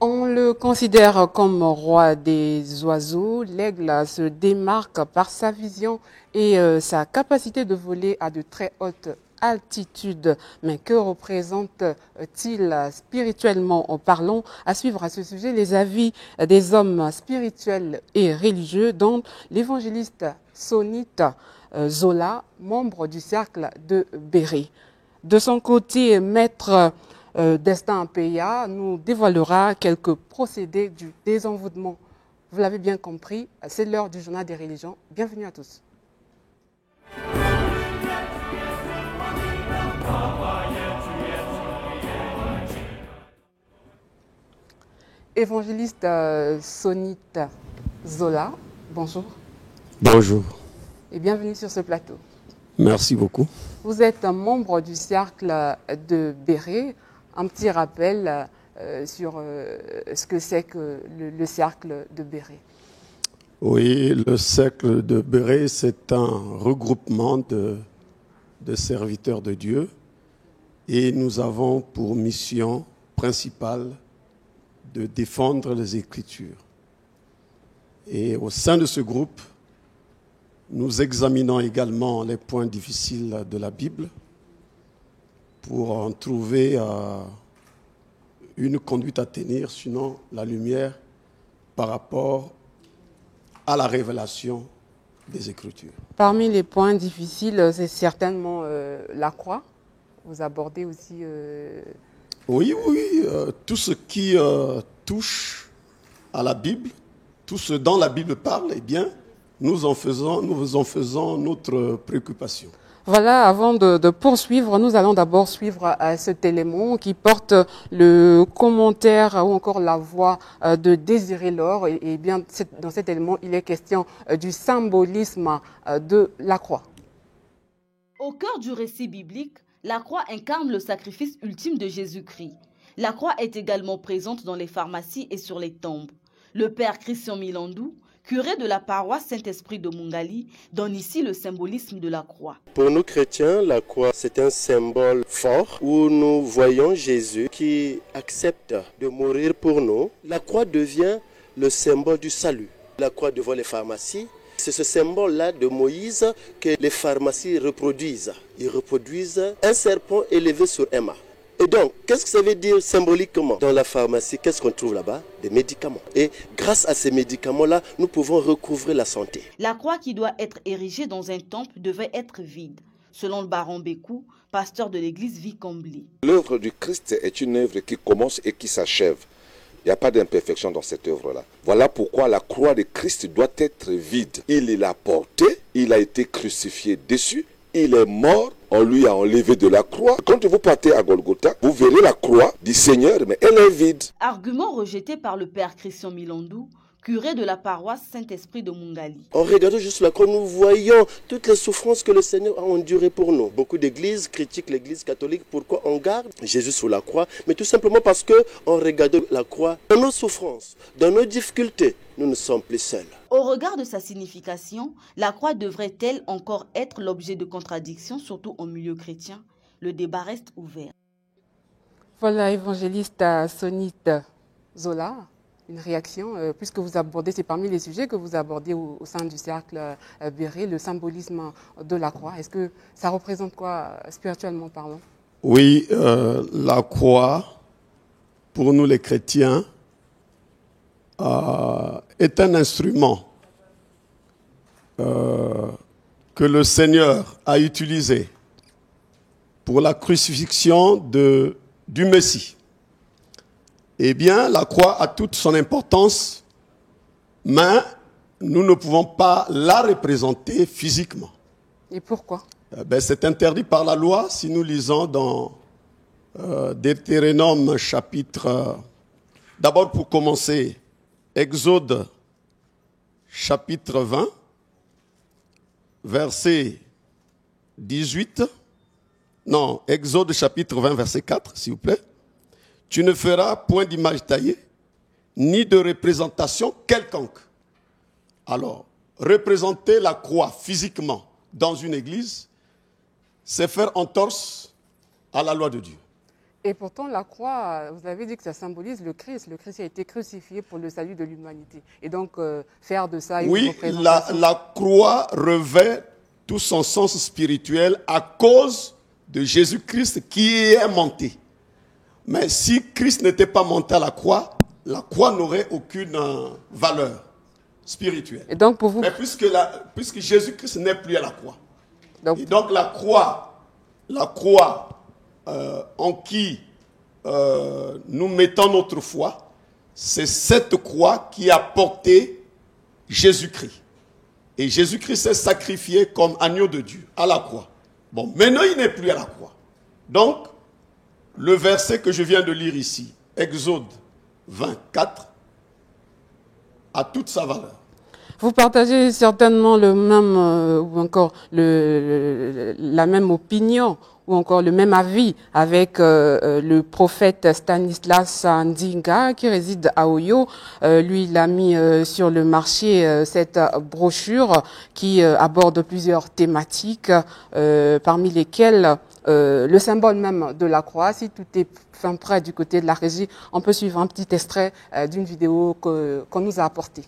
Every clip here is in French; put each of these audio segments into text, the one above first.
On le considère comme roi des oiseaux. L'aigle se démarque par sa vision et sa capacité de voler à de très hautes altitudes. Mais que représente-t-il spirituellement parlant? À suivre à ce sujet les avis des hommes spirituels et religieux, dont l'évangéliste Sonit Zola, membre du cercle de Béret. De son côté, maître Destin Peya nous dévoilera quelques procédés du désenvoûtement. Vous l'avez bien compris, c'est l'heure du journal des religions. Bienvenue à tous. Évangéliste Sonit Zola, bonjour. Bonjour. Et bienvenue sur ce plateau. Merci beaucoup. Vous êtes un membre du cercle de Béret. Un petit rappel sur ce que c'est que le cercle de Béret. Oui, le cercle de Béret, c'est un regroupement de serviteurs de Dieu et nous avons pour mission principale de défendre les Écritures. Et au sein de ce groupe, nous examinons également les points difficiles de la Bible pour en trouver une conduite à tenir, sinon la lumière par rapport à la révélation des Écritures. Parmi les points difficiles, c'est certainement la croix. Vous abordez aussi... Oui, tout ce qui touche à la Bible, tout ce dont la Bible parle, eh bien, nous en faisons notre préoccupation. Voilà, avant de poursuivre, nous allons d'abord suivre cet élément qui porte le commentaire ou encore la voix de Désiré Laure. Et bien, dans cet élément, il est question du symbolisme de la croix. Au cœur du récit biblique, la croix incarne le sacrifice ultime de Jésus-Christ. La croix est également présente dans les pharmacies et sur les tombes. Le père Christian Milandou, curé de la paroisse Saint-Esprit de Mungali, donne ici le symbolisme de la croix. Pour nous chrétiens, la croix, c'est un symbole fort où nous voyons Jésus qui accepte de mourir pour nous. La croix devient le symbole du salut. La croix devant les pharmacies, c'est ce symbole-là de Moïse que les pharmacies reproduisent. Ils reproduisent un serpent élevé sur un mât. Et donc, qu'est-ce que ça veut dire symboliquement? Dans la pharmacie, qu'est-ce qu'on trouve là-bas? Des médicaments. Et grâce à ces médicaments-là, nous pouvons recouvrer la santé. La croix qui doit être érigée dans un temple devait être vide, selon le baron Bécou, pasteur de l'église Vicombly. L'œuvre du Christ est une œuvre qui commence et qui s'achève. Il n'y a pas d'imperfection dans cette œuvre-là. Voilà pourquoi la croix de Christ doit être vide. Il l'a porté, il a été crucifié dessus, il est mort, on lui a enlevé de la croix. Quand vous partez à Golgotha, vous verrez la croix du Seigneur, mais elle est vide. Argument rejeté par le père Christian Milandou, curé de la paroisse Saint-Esprit de Mungali. En regardant juste la croix, nous voyons toutes les souffrances que le Seigneur a endurées pour nous. Beaucoup d'églises critiquent l'église catholique. Pourquoi on garde Jésus sur la croix? Mais tout simplement parce qu'en regardant la croix, dans nos souffrances, dans nos difficultés, nous ne sommes plus seuls. Au regard de sa signification, la croix devrait-elle encore être l'objet de contradictions, surtout au milieu chrétien? Le débat reste ouvert. Voilà, évangéliste Sonit Zola. Une réaction, puisque vous abordez, c'est parmi les sujets que vous abordez au sein du cercle Béret, le symbolisme de la croix. Est-ce que ça représente quoi, spirituellement parlant? Oui, la croix, pour nous les chrétiens, est un instrument que le Seigneur a utilisé pour la crucifixion du Messie. Eh bien, la croix a toute son importance, mais nous ne pouvons pas la représenter physiquement. Et pourquoi? C'est interdit par la loi. Si nous lisons dans Deutéronome chapitre... D'abord, pour commencer, Exode chapitre 20, verset 18. Non, Exode chapitre 20, verset 4, s'il vous plaît. Tu ne feras point d'image taillée, ni de représentation quelconque. Alors, représenter la croix physiquement dans une église, c'est faire entorse à la loi de Dieu. Et pourtant, la croix, vous avez dit que ça symbolise le Christ. Le Christ a été crucifié pour le salut de l'humanité. Et donc, faire de ça une représentation... la croix revêt tout son sens spirituel à cause de Jésus-Christ qui est monté. Mais si Christ n'était pas monté à la croix n'aurait aucune valeur spirituelle. Et donc, pour vous... Mais puisque Jésus-Christ n'est plus à la croix. Et donc, la croix en qui nous mettons notre foi, c'est cette croix qui a porté Jésus-Christ. Et Jésus-Christ s'est sacrifié comme agneau de Dieu à la croix. Bon, maintenant il n'est plus à la croix. Donc, le verset que je viens de lire ici, Exode 24, a toute sa valeur. Vous partagez certainement le même, ou encore la même opinion, ou encore le même avis avec le prophète Stanislas Ndinga qui réside à Oyo. Lui, il a mis sur le marché cette brochure qui aborde plusieurs thématiques, parmi lesquelles le symbole même de la croix. Si tout est fin prêt du côté de la régie, on peut suivre un petit extrait d'une vidéo qu'on nous a apportée.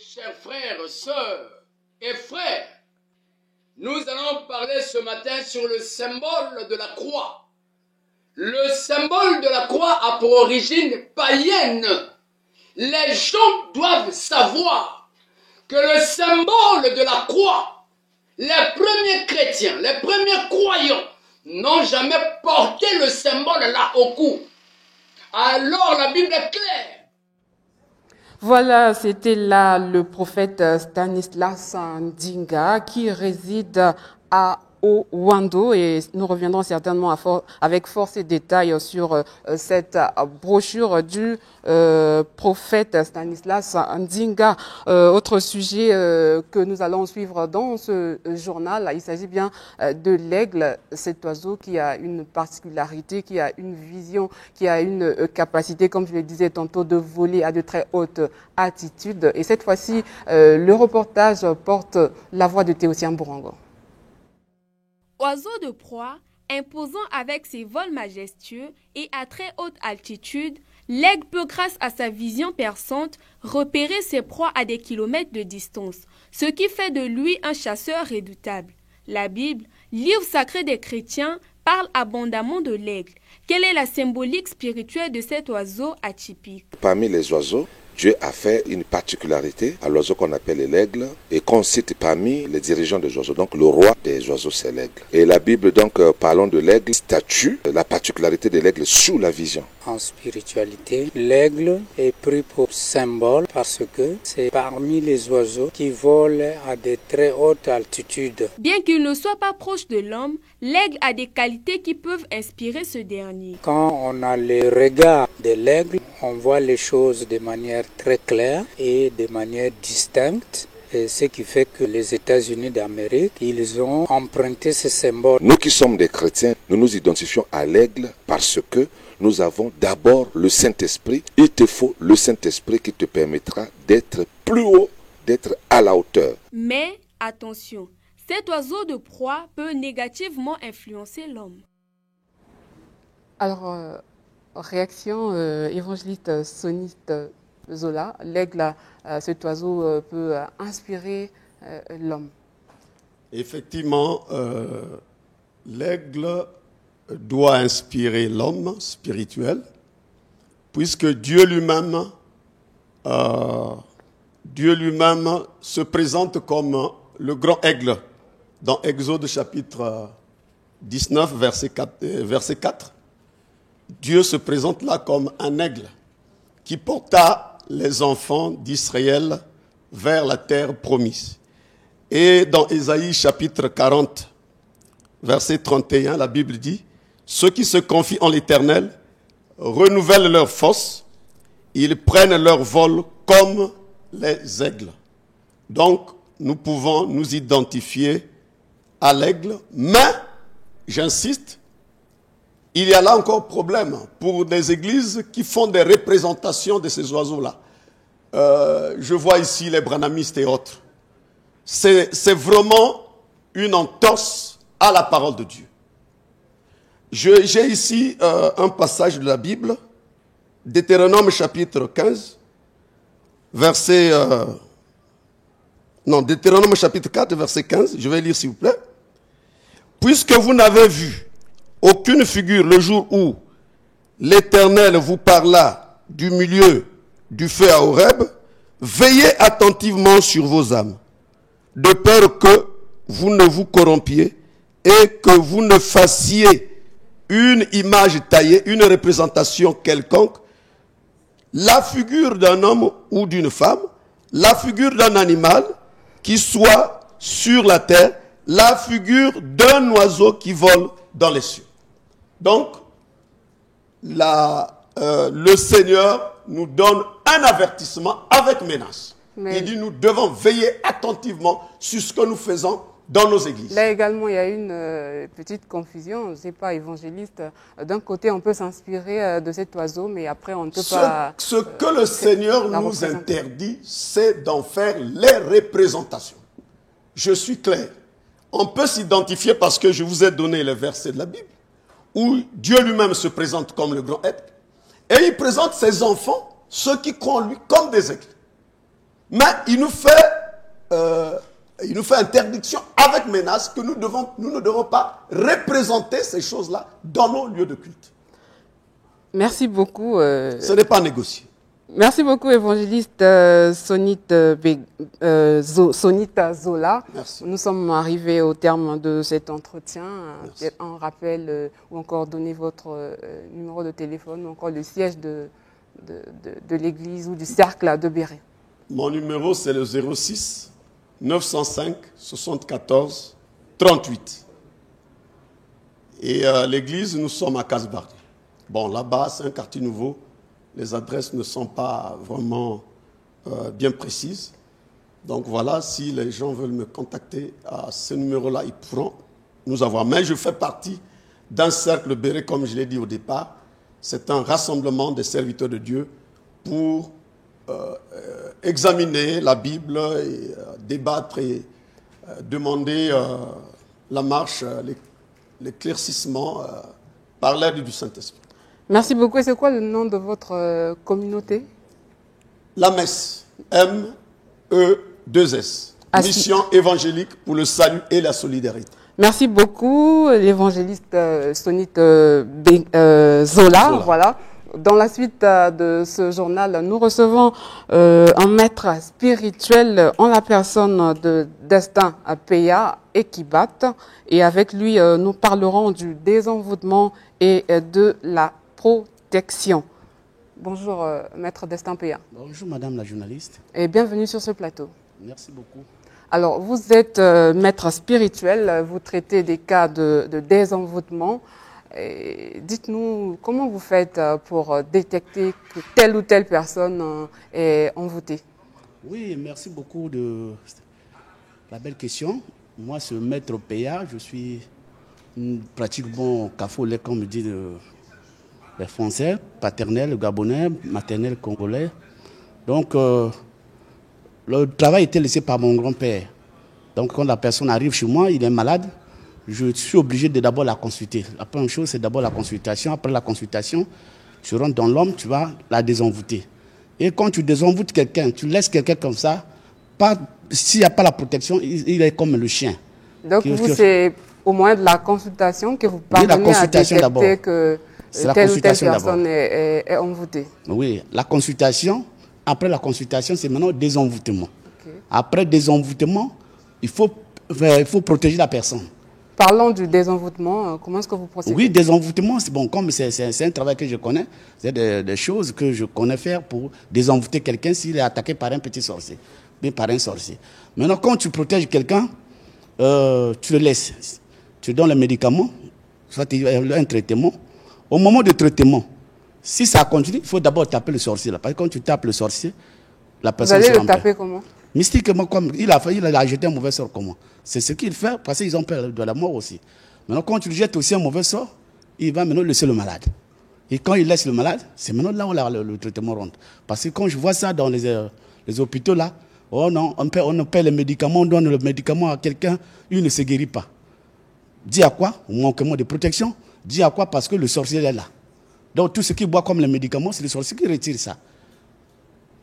Chers frères, sœurs et frères, nous allons parler ce matin sur le symbole de la croix. Le symbole de la croix a pour origine païenne. Les gens doivent savoir que le symbole de la croix, les premiers chrétiens, les premiers croyants n'ont jamais porté le symbole là au cou. Alors la Bible est claire. Voilà, c'était là le prophète Stanislas Ndinga qui réside à Owando et nous reviendrons certainement avec force et détails sur cette brochure du prophète Stanislas Ndinga. Autre sujet que nous allons suivre dans ce journal, il s'agit bien de l'aigle, cet oiseau qui a une particularité, qui a une vision, qui a une capacité, comme je le disais tantôt, de voler à de très hautes altitudes. Et cette fois-ci, le reportage porte la voix de Théotien Bourango. Oiseau de proie, imposant avec ses vols majestueux et à très haute altitude, l'aigle peut, grâce à sa vision perçante, repérer ses proies à des kilomètres de distance, ce qui fait de lui un chasseur redoutable. La Bible, livre sacré des chrétiens, parle abondamment de l'aigle. Quelle est la symbolique spirituelle de cet oiseau atypique? Parmi les oiseaux, Dieu a fait une particularité à l'oiseau qu'on appelle l'aigle et qu'on cite parmi les dirigeants des oiseaux. Donc le roi des oiseaux, c'est l'aigle. Et la Bible, donc, parlons de l'aigle, statue la particularité de l'aigle sous la vision. En spiritualité, l'aigle est pris pour symbole parce que c'est parmi les oiseaux qui volent à de très hautes altitudes. Bien qu'il ne soit pas proche de l'homme, l'aigle a des qualités qui peuvent inspirer ce dernier. Quand on a le regard de l'aigle, on voit les choses de manière très claire et de manière distincte. Et ce qui fait que les États-Unis d'Amérique, ils ont emprunté ce symbole. Nous qui sommes des chrétiens, nous nous identifions à l'aigle parce que nous avons d'abord le Saint-Esprit. Il te faut le Saint-Esprit qui te permettra d'être plus haut, d'être à la hauteur. Mais attention, cet oiseau de proie peut négativement influencer l'homme. Alors, réaction évangéliste soniste Zola, l'aigle, cet oiseau peut inspirer l'homme. Effectivement, l'aigle doit inspirer l'homme spirituel, puisque Dieu lui-même se présente comme le grand aigle dans Exode chapitre 19, verset 4. Dieu se présente là comme un aigle qui porta les enfants d'Israël vers la terre promise. Et dans Ésaïe chapitre 40, verset 31, la Bible dit « Ceux qui se confient en l'Éternel renouvellent leur force, ils prennent leur vol comme les aigles. » Donc, nous pouvons nous identifier à l'aigle, mais, j'insiste, il y a là encore problème pour des églises qui font des représentations de ces oiseaux-là. Je vois ici les branhamistes et autres. C'est vraiment une entorse à la parole de Dieu. J'ai ici un passage de la Bible, Deutéronome chapitre 15, verset... Deutéronome chapitre 4, verset 15, je vais lire s'il vous plaît. Puisque vous n'avez vu aucune figure le jour où l'Éternel vous parla du milieu du feu à Horeb, veillez attentivement sur vos âmes, de peur que vous ne vous corrompiez et que vous ne fassiez une image taillée, une représentation quelconque, la figure d'un homme ou d'une femme, la figure d'un animal qui soit sur la terre, la figure d'un oiseau qui vole dans les cieux. Donc, le Seigneur nous donne un avertissement avec menace. Il dit nous devons veiller attentivement sur ce que nous faisons dans nos églises. Là également, il y a une petite confusion. Je ne sais pas, évangéliste. D'un côté, on peut s'inspirer de cet oiseau, mais après, on ne peut pas... Ce que le Seigneur nous interdit, c'est d'en faire les représentations. Je suis clair. On peut s'identifier parce que je vous ai donné les versets de la Bible, où Dieu lui-même se présente comme le grand être, et il présente ses enfants, ceux qui croient en lui, comme des aigles. Mais il nous fait interdiction avec menace que nous ne devons pas représenter ces choses-là dans nos lieux de culte. Merci beaucoup. Ce n'est pas négocié. Merci beaucoup, évangéliste Sonita Zola. Merci. Nous sommes arrivés au terme de cet entretien. Un rappel ou encore donner votre numéro de téléphone ou encore le siège de l'église ou du cercle de Béret. Mon numéro, c'est le 06 905 74 38. Et l'église, nous sommes à Casbardi. Bon, là-bas, c'est un quartier nouveau. Les adresses ne sont pas vraiment bien précises. Donc voilà, si les gens veulent me contacter à ce numéro-là, ils pourront nous avoir. Mais je fais partie d'un cercle Béret, comme je l'ai dit au départ. C'est un rassemblement des serviteurs de Dieu pour examiner la Bible et débattre et demander la marche, l'éclaircissement par l'aide du Saint-Esprit. Merci beaucoup. Et c'est quoi le nom de votre communauté? La Messe, M-E-2-S, Mission évangélique pour le salut et la solidarité. Merci beaucoup, l'évangéliste Sonita Zola. Voilà. Dans la suite de ce journal, nous recevons un maître spirituel en la personne de Destin Peya Ekibat. Et avec lui, nous parlerons du désenvoûtement et de la protection. Bonjour, maître Destin Peya. Bonjour, madame la journaliste. Et bienvenue sur ce plateau. Merci beaucoup. Alors, vous êtes maître spirituel, vous traitez des cas de désenvoûtement. Dites-nous, comment vous faites pour détecter que telle ou telle personne est envoûtée? Oui, merci beaucoup de la belle question. Moi, c'est maître Peya, je suis pratiquement cafolais, comme dit les Français, paternel gabonais, maternel congolais. Donc, le travail était laissé par mon grand-père. Donc, quand la personne arrive chez moi, il est malade, je suis obligé de d'abord la consulter. La première chose, c'est d'abord la consultation. Après la consultation, tu rentres dans l'homme, tu vas la désenvoûter. Et quand tu désenvoûtes quelqu'un, tu laisses quelqu'un comme ça, s'il n'y a pas la protection, il est comme le chien. Donc, c'est au moyen de la consultation que vous parvenez à détecter que telle ou telle personne est envoûtée. Oui, la consultation. Après la consultation, c'est maintenant désenvoûtement. Okay. Après désenvoûtement, il faut protéger la personne. Parlons du désenvoûtement. Comment est-ce que vous procédez? Oui, désenvoûtement, c'est bon. Comme c'est un travail que je connais, c'est des choses que je connais faire pour désenvoûter quelqu'un s'il est attaqué par un petit sorcier, bien par un sorcier. Maintenant, quand tu protèges quelqu'un, tu le laisses. Tu donnes le médicament, soit un traitement. Au moment du traitement, si ça continue, il faut d'abord taper le sorcier. Là. Parce que quand tu tapes le sorcier, la personne se Vous allez le taper comment? Mystiquement, comme il a jeté un mauvais sort comment? C'est ce qu'il fait, parce qu'ils ont peur de la mort aussi. Maintenant, quand tu lui jettes aussi un mauvais sort, il va maintenant laisser le malade. Et quand il laisse le malade, c'est maintenant là où le traitement rentre. Parce que quand je vois ça dans les hôpitaux là, oh non, on paie les médicaments, on donne le médicament à quelqu'un, il ne se guérit pas. Dis à quoi? Au manquement de protection. Dû à quoi? Parce que le sorcier est là. Donc tout ce qui boit comme les médicaments, c'est le sorcier qui retire ça.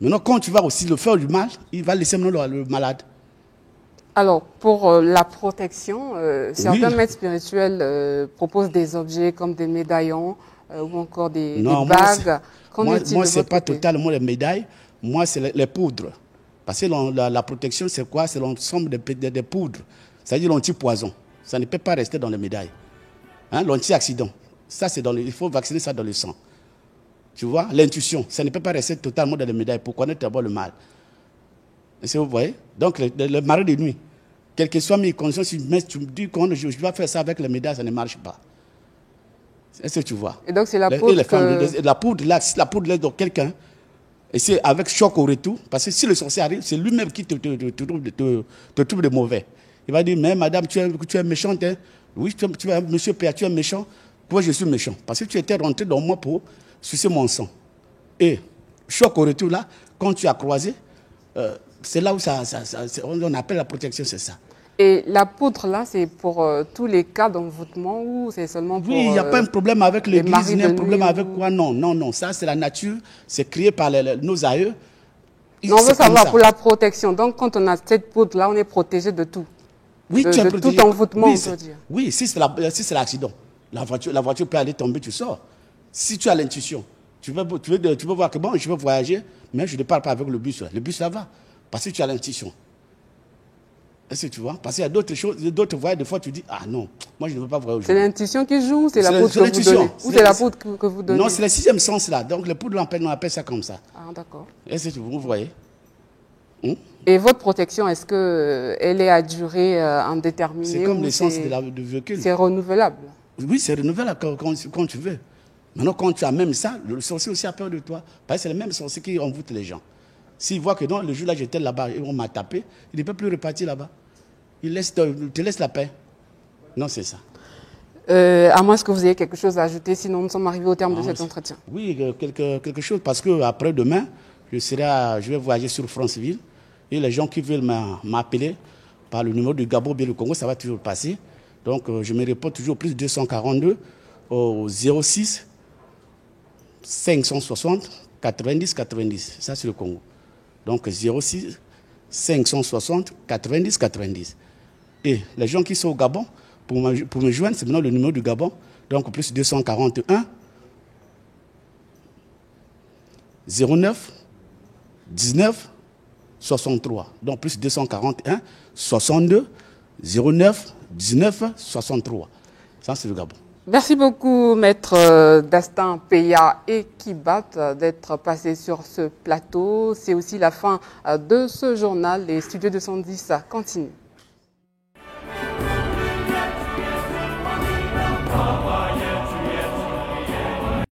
Maintenant, quand tu vas aussi le faire du mal, il va laisser maintenant le malade. Alors, pour la protection, certains maîtres spirituels proposent des objets comme des médaillons ou encore des bagues. Moi, ce n'est pas totalement les médailles. Moi, c'est les poudres. Parce que la protection, c'est quoi? C'est l'ensemble des poudres. C'est-à-dire l'anti-poison. Ça ne peut pas rester dans les médailles. Hein? L'anti-accident. Ça, il faut vacciner ça dans le sang. Tu vois? L'intuition. Ça ne peut pas rester totalement dans les médailles pour connaître d'abord le mal. Est-ce que vous voyez? Donc, le mari de nuit, quelle que soit mes consciences, tu me dis que je dois faire ça avec les médailles, ça ne marche pas. Est-ce que tu vois? Et donc, c'est la poudre. La poudre, là, si la poudre laisse dans quelqu'un, et c'est avec choc au retour, parce que si le sorcier arrive, c'est lui-même qui te trouve de mauvais. Il va dire, mais madame, tu es méchante. Hein? Oui, tu es monsieur Père, tu es méchant. Pourquoi je suis méchant? Parce que tu étais rentré dans moi pour sucer mon sang. Et choc au retour, là, quand tu as croisé, c'est là où on appelle la protection, c'est ça. Et la poudre, là, c'est pour tous les cas d'envoûtement ou c'est seulement pour... Oui, il n'y a pas un problème avec l'église, il y a un problème avec quoi? Non, non, non. Ça, c'est la nature. C'est créé par nos aïeux. Non, on veut savoir pour la protection. Donc, quand on a cette poudre-là, on est protégé de tout. Oui, tu es protégé. Tout envoûtement, on peut dire. Oui, si c'est l'accident. La voiture peut aller tomber, tu sors. Si tu as l'intuition, tu veux voir que bon, je veux voyager, mais je ne pars pas avec le bus. Le bus, ça va. Parce que tu as l'intuition. Est-ce que tu vois? Parce qu'il y a d'autres choses, d'autres voyages, des fois tu dis, ah non, moi je ne veux pas voyager aujourd'hui. C'est l'intuition qui joue ou c'est la poudre que vous donnez? Ou c'est la poudre que vous donnez? Non, c'est le sixième sens là. Donc le poudre, on appelle ça comme ça. Ah, d'accord. Est-ce que vous voyez? Et votre protection, est-ce qu'elle est à durée indéterminée? C'est comme l'essence du véhicule. C'est renouvelable? Oui, c'est renouvelable quand tu veux. Maintenant, quand tu as même ça, le sorcier aussi a peur de toi. Parce que c'est le même sorcier qui envoûte les gens. S'il voit que non, le jour-là, j'étais là-bas et on m'a tapé, il ne peut plus repartir là-bas. Il te laisse la paix. Non, c'est ça. À moins que vous ayez quelque chose à ajouter, sinon nous sommes arrivés au terme de cet entretien. Oui, quelque chose, parce qu'après demain, je vais voyager sur Franceville. Et les gens qui veulent m'appeler par le numéro du Gabon, bien le Congo, ça va toujours passer. Donc, je me réponds toujours plus 242 au 06 560 90 90. Ça, c'est le Congo. Donc, 06 560 90 90. Et les gens qui sont au Gabon, pour me joindre, c'est maintenant le numéro du Gabon. Donc, plus 241 09 19 63. Donc, plus 241 62 09 19 63. Ça, c'est le Gabon. Merci beaucoup, Maître Dastin Peya et Kibat, d'être passé sur ce plateau. C'est aussi la fin de ce journal. Les studios 210 continuent.